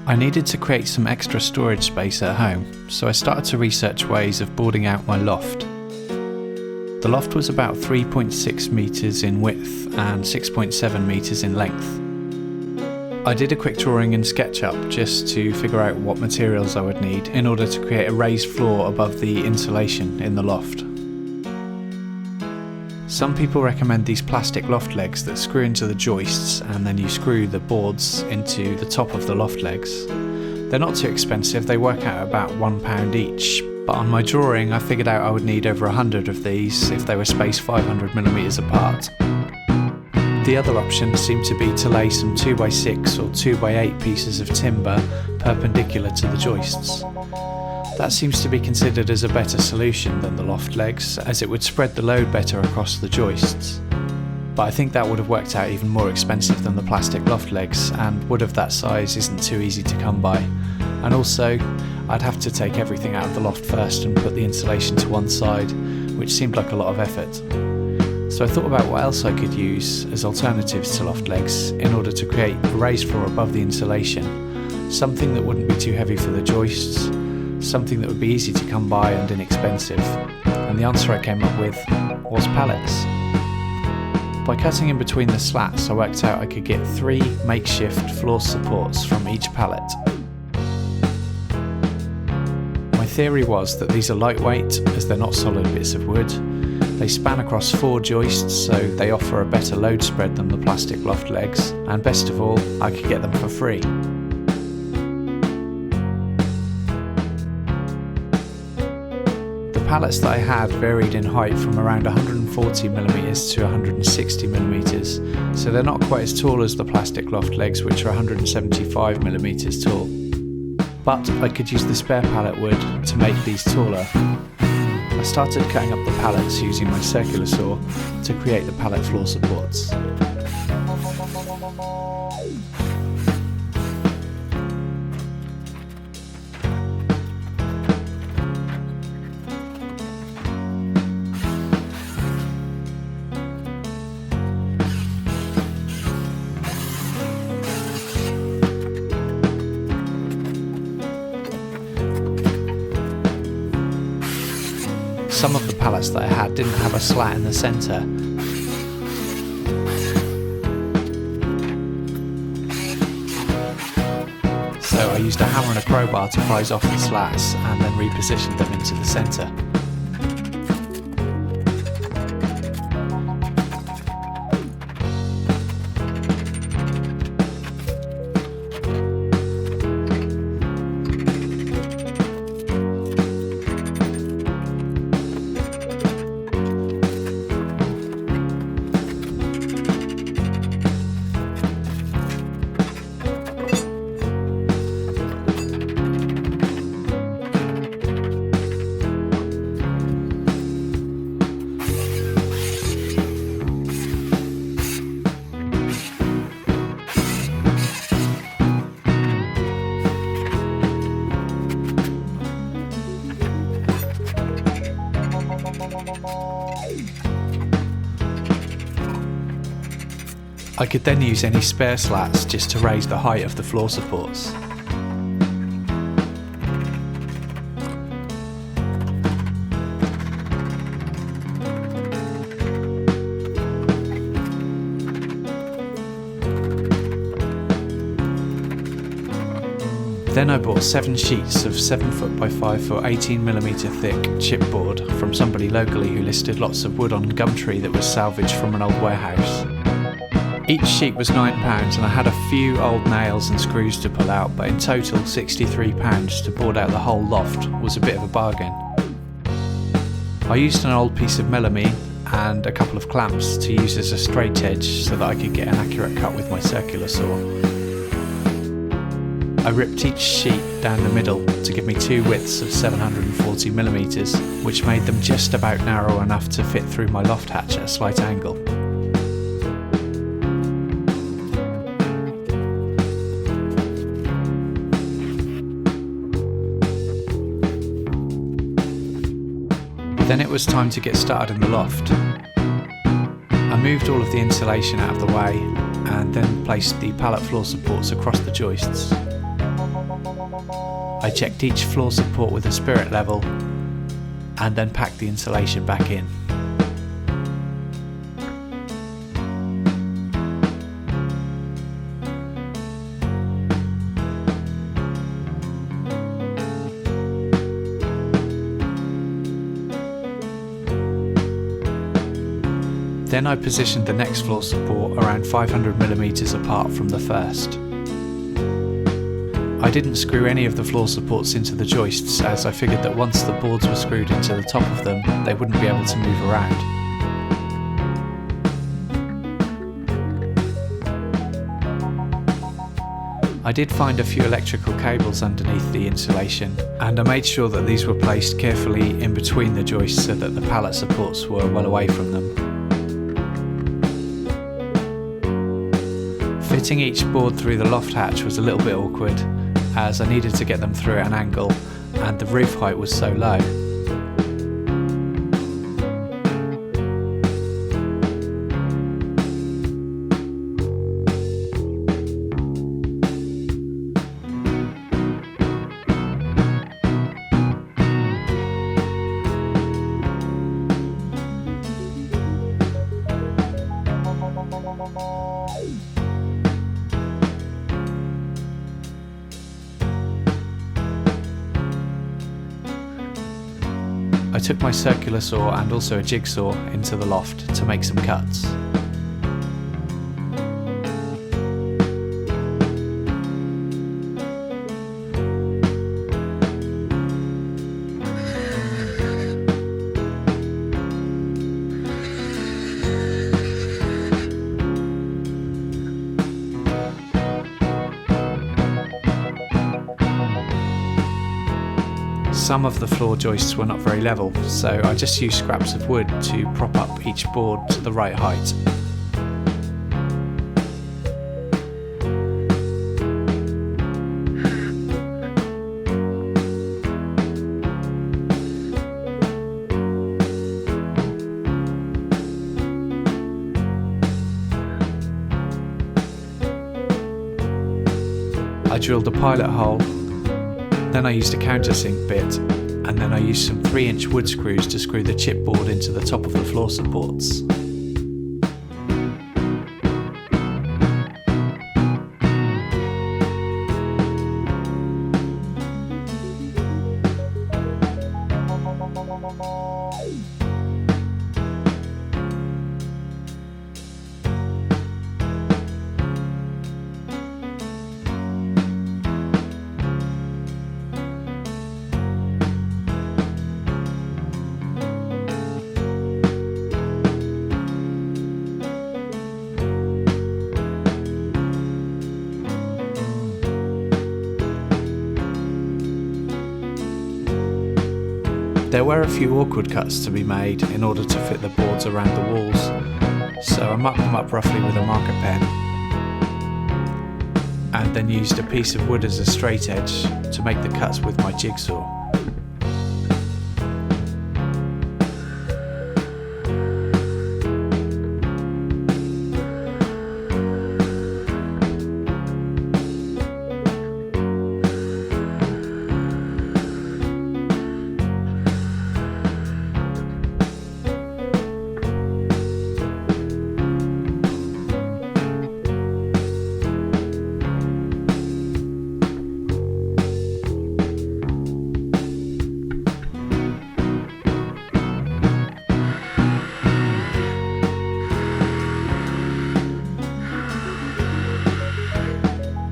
I needed to create some extra storage space at home, so I started to research ways of boarding out my loft. The loft was about 3.6 metres in width and 6.7 metres in length. I did a quick drawing in SketchUp just to figure out what materials I would need in order to create a raised floor above the insulation in the loft. Some people recommend these plastic loft legs that screw into the joists and then you screw the boards into the top of the loft legs. They're not too expensive, they work out about £1 each, but on my drawing I figured out I would need over 100 of these if they were spaced 500mm apart. The other option seemed to be to lay some 2x6 or 2x8 pieces of timber perpendicular to the joists. That seems to be considered as a better solution than the loft legs, as it would spread the load better across the joists. But I think that would have worked out even more expensive than the plastic loft legs, and wood of that size isn't too easy to come by. And also, I'd have to take everything out of the loft first and put the insulation to one side, which seemed like a lot of effort. So I thought about what else I could use as alternatives to loft legs in order to create a raised floor above the insulation, something that wouldn't be too heavy for the joists, something that would be easy to come by and inexpensive, and the answer I came up with was pallets. By cutting in between the slats, I worked out I could get 3 makeshift floor supports from each pallet. My theory was that these are lightweight as they're not solid bits of wood. They span across 4 joists, so they offer a better load spread than the plastic loft legs, and best of all, I could get them for free. The pallets that I had varied in height from around 140mm to 160mm, so they're not quite as tall as the plastic loft legs, which are 175mm tall. But I could use the spare pallet wood to make these taller. I started cutting up the pallets using my circular saw to create the pallet floor supports. Some of the pallets that I had didn't have a slat in the centre. So I used a hammer and a crowbar to prise off the slats and then repositioned them into the centre. I could then use any spare slats just to raise the height of the floor supports. Then I bought 7 sheets of 7ft by 5ft 18mm thick chipboard from somebody locally who listed lots of wood on Gumtree that was salvaged from an old warehouse. Each sheet was £9 and I had a few old nails and screws to pull out, but in total £63 to board out the whole loft was a bit of a bargain. I used an old piece of melamine and a couple of clamps to use as a straight edge so that I could get an accurate cut with my circular saw. I ripped each sheet down the middle to give me 2 widths of 740mm, which made them just about narrow enough to fit through my loft hatch at a slight angle. Then it was time to get started in the loft. I moved all of the insulation out of the way and then placed the pallet floor supports across the joists. I checked each floor support with a spirit level and then packed the insulation back in. Then I positioned the next floor support around 500mm apart from the first. I didn't screw any of the floor supports into the joists, as I figured that once the boards were screwed into the top of them, they wouldn't be able to move around. I did find a few electrical cables underneath the insulation, and I made sure that these were placed carefully in between the joists so that the pallet supports were well away from them. Fitting each board through the loft hatch was a little bit awkward, as I needed to get them through at an angle and the roof height was so low. I took my circular saw and also a jigsaw into the loft to make some cuts. Some of the floor joists were not very level, so I just used scraps of wood to prop up each board to the right height. I drilled a pilot hole. Then I used a countersink bit, and then I used some 3-inch wood screws to screw the chipboard into the top of the floor supports. There were a few awkward cuts to be made in order to fit the boards around the walls, so I marked them up roughly with a marker pen, and then used a piece of wood as a straight edge to make the cuts with my jigsaw.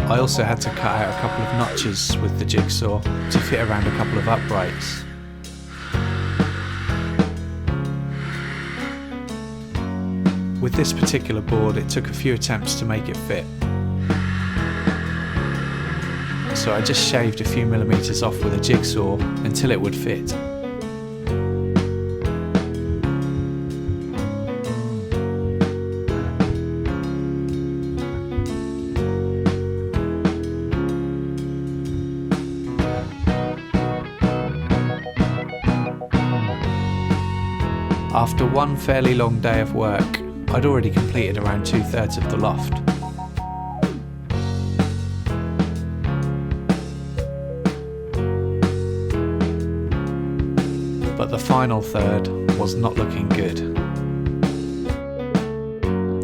I also had to cut out a couple of notches with the jigsaw to fit around a couple of uprights. With this particular board, it took a few attempts to make it fit. So I just shaved a few millimeters off with a jigsaw until it would fit. After one fairly long day of work, I'd already completed around 2/3 of the loft. but the final third was not looking good.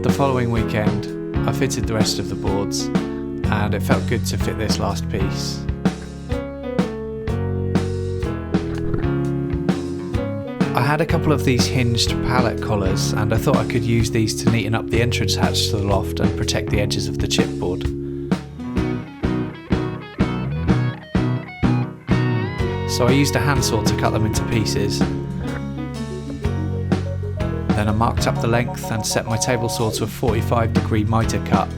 The following weekend, I fitted the rest of the boards, and it felt good to fit this last piece. I had a couple of these hinged pallet collars, and I thought I could use these to neaten up the entrance hatch to the loft and protect the edges of the chipboard. So I used a handsaw to cut them into pieces. Then I marked up the length and set my table saw to a 45-degree mitre cut.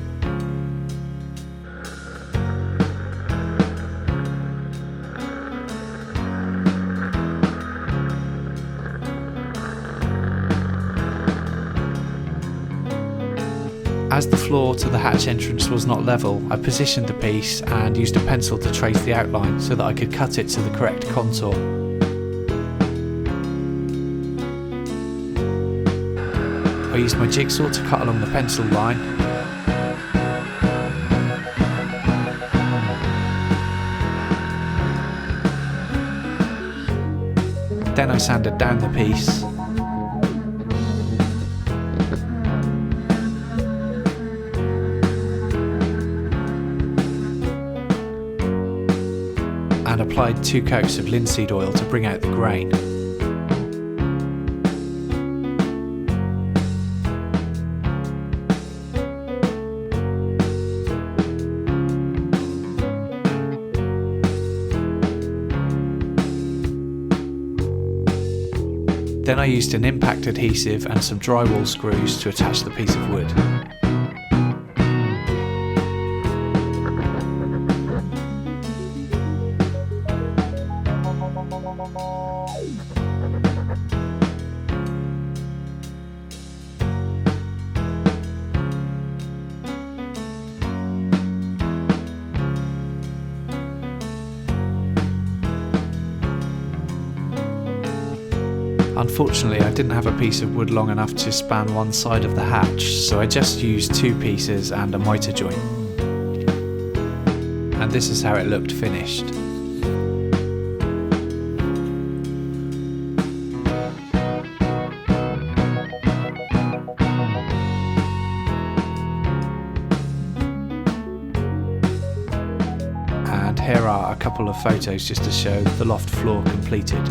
As the floor to the hatch entrance was not level, I positioned the piece and used a pencil to trace the outline so that I could cut it to the correct contour. I used my jigsaw to cut along the pencil line. Then I sanded down the piece. And applied 2 coats of linseed oil to bring out the grain. Then I used an impact adhesive and some drywall screws to attach the piece of wood. Unfortunately, I didn't have a piece of wood long enough to span one side of the hatch, so I just used 2 pieces and a mitre joint. And this is how it looked finished. And here are a couple of photos just to show the loft floor completed.